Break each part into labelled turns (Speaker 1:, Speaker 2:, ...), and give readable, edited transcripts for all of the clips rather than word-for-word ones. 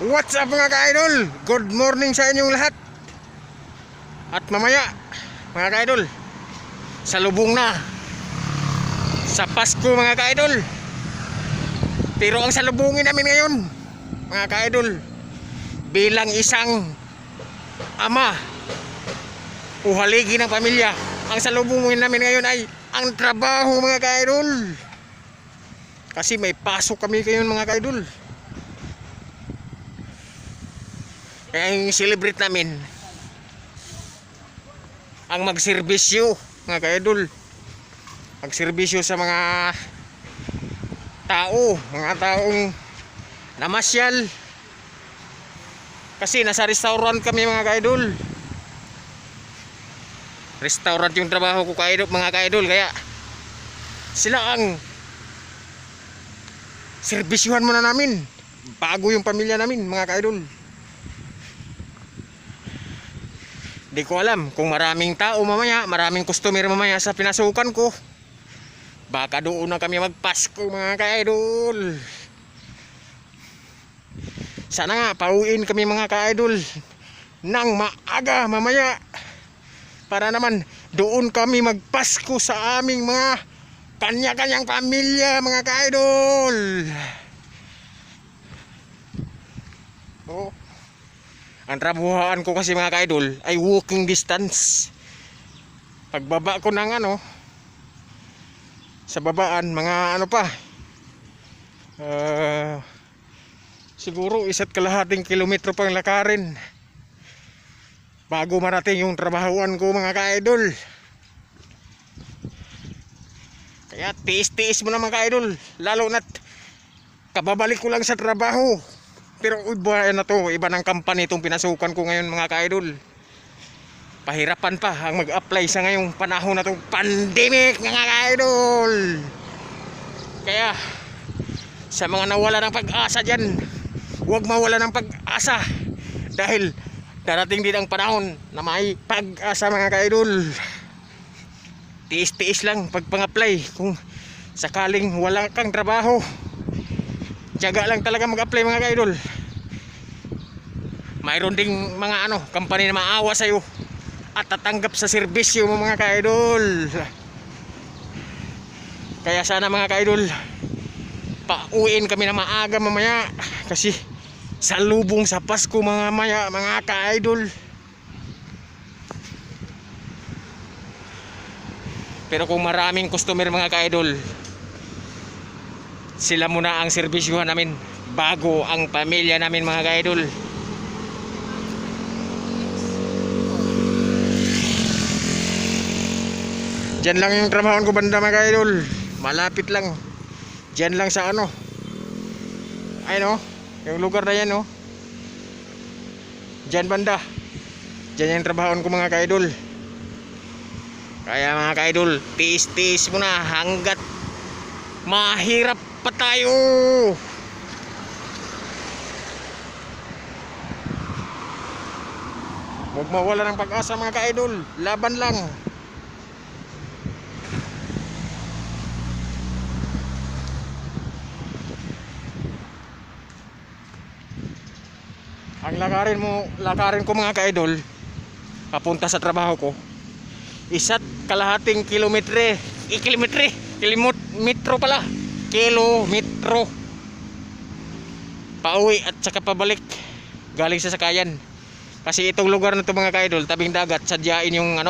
Speaker 1: What's up mga ka-idol? Good morning sa inyong lahat. At mamaya mga ka-idol, salubong na sa Pasko mga ka-idol. Pero ang salubungin namin ngayon mga ka-idol, bilang isang ama o haligi ng pamilya, ang salubungin namin ngayon ay ang trabaho mga ka-idol. Kasi may pasok kami ngayon mga ka-idol. Kaya yung celebrate namin ang magserbisyo mga ka-idol. Magserbisyo sa mga taong namasyal. Kasi nasa restaurant kami mga ka-idol. Restaurant yung trabaho ko mga ka-idol. Kaya sila ang serbisyuhan muna namin bago yung pamilya namin mga ka-idol. Di ko alam kung maraming tao mamaya, maraming customer mamaya sa pinasukan ko. Baka doon na kami magpasko mga ka-idol. Sana nga pauwiin kami mga ka-idol nang maaga mamaya, para naman doon kami magpasko sa aming mga kanya-kanyang pamilya mga ka-idol. Oh. Ang trabuhaan ko kasi mga ka-idol ay walking distance. Pagbaba ko ng sa babaan, mga siguro 1.5 kilometro pang lakarin bago marating yung trabahuan ko mga ka-idol. Kaya tiis-tiis mo na mga ka-idol, lalo na't kababalik ko lang sa trabaho. Pero iba na to, iba ng company itong pinasukan ko ngayon mga ka-idol. Pahirapan pa ang mag-apply sa ngayong panahon na itong pandemic mga ka-idol. Kaya sa mga nawala ng pag-asa dyan, huwag mawala ng pag-asa. Dahil darating din ang panahon na may pag-asa mga ka-idol. Tiis-tiis lang pag pang-apply. Kung sakaling wala kang trabaho, tiyaga lang talaga mag-apply mga ka-idol. Mayroon ding mga company na maawa sa'yo at tatanggap sa serbisyo mo mga ka-idol. Kaya sana mga ka-idol, pauwiin kami na maaga mamaya. Kasi salubong sa Pasko mga ka-idol. Pero kung maraming customer mga ka-idol, sila muna ang serbisyuhan namin bago ang pamilya namin mga ka-idol. Diyan lang yung trabahoan ko banda mga ka-idol. Malapit lang. Diyan lang sa ayun yung lugar na yan diyan banda. Diyan yung trabahoan ko mga ka-idol. Kaya mga ka-idol, tiis-tiis muna hanggat mahirap pa tayo. Huwag mawala ng pag-asa mga ka-idol. Laban lang. Ang lakarin ko mga ka-idol papunta sa trabaho ko, 1.5 kilometro pala, kilometro pauwi at saka pabalik galing sa sakayan. Kasi itong lugar na to mga ka-idol, tabing dagat, sadyain yung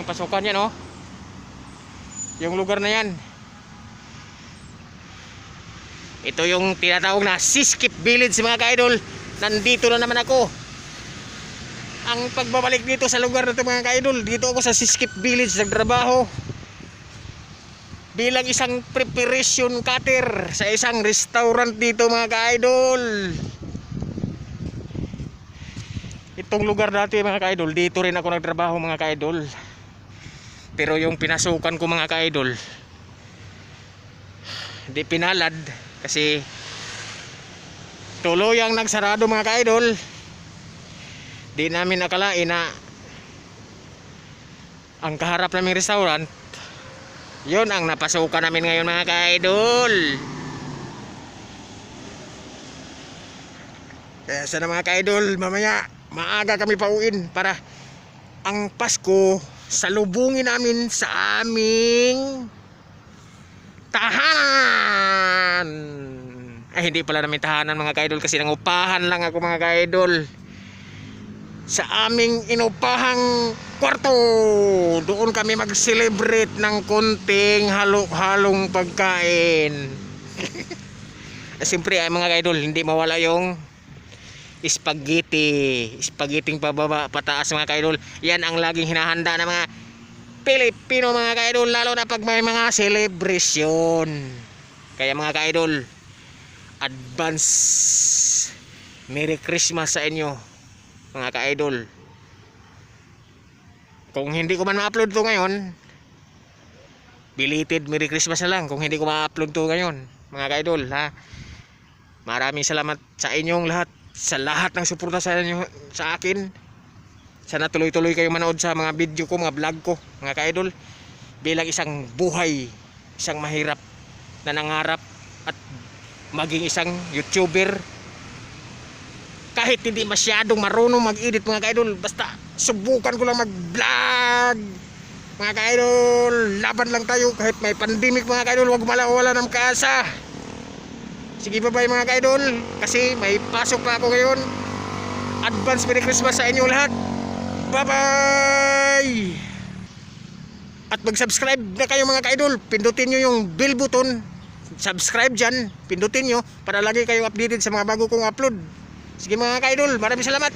Speaker 1: pasukan yan yung lugar na yan. Ito yung tinatawag na Siskip Village mga ka-idol. Nandito na naman ako. Ang pagbabalik dito sa lugar na ito mga ka-idol, dito ako sa Siskip Village nagtrabaho bilang isang preparation cutter sa isang restaurant dito mga ka-idol. Itong lugar dati mga ka-idol, dito rin ako nagtrabaho mga ka-idol. Pero yung pinasukan ko mga ka-idol, di pinalad kasi tuluyang nagsarado mga ka-idol. Di namin akalain na ang kaharap naming restaurant, yun ang napasukan namin ngayon mga ka-idol. Kaya sana mga ka-idol, mamaya maaga kami pauwiin para ang Pasko salubungin namin sa aming tahanan. Ay, hindi pala namin tahanan mga ka-idol kasi nangupahan lang ako mga ka-idol sa aming inupahang kwarto. Doon kami mag-celebrate ng konting halong pagkain. Siyempre ay mga ka-idol, hindi mawala yung spaghetti pababa pataas mga ka-idol. Yan ang laging hinahanda ng mga Pilipino mga ka-idol, lalo na pag may mga celebration. Kaya mga ka-idol, advance Merry Christmas sa inyo mga ka-idol. Kung hindi ko man ma-upload to ngayon, belated Merry Christmas na lang kung hindi ko ma-upload to ngayon mga ka-idol ha. Maraming salamat sa inyong lahat, sa lahat ng suporta sa inyo sa akin. Sana tuloy-tuloy kayo manood sa mga video ko, mga vlog ko mga ka-idol. Bilang isang buhay, isang mahirap na nangarap at maging isang YouTuber, kahit hindi masyadong marunong mag-edit mga ka-idol, basta subukan ko lang mag-vlog mga ka-idol. Laban lang tayo kahit may pandemic mga ka-idol, huwag malawala ng kaasa. Sige, bye-bye mga ka-idol, kasi may pasok pa ako ngayon. Advance Merry Christmas sa inyo lahat. Bye-bye. At mag-subscribe na kayo mga ka-idol. Pindutin nyo yung bell button, subscribe dyan, pindutin nyo para lagi kayo updated sa mga bago kong upload. Sige mga ka-idol, maraming salamat.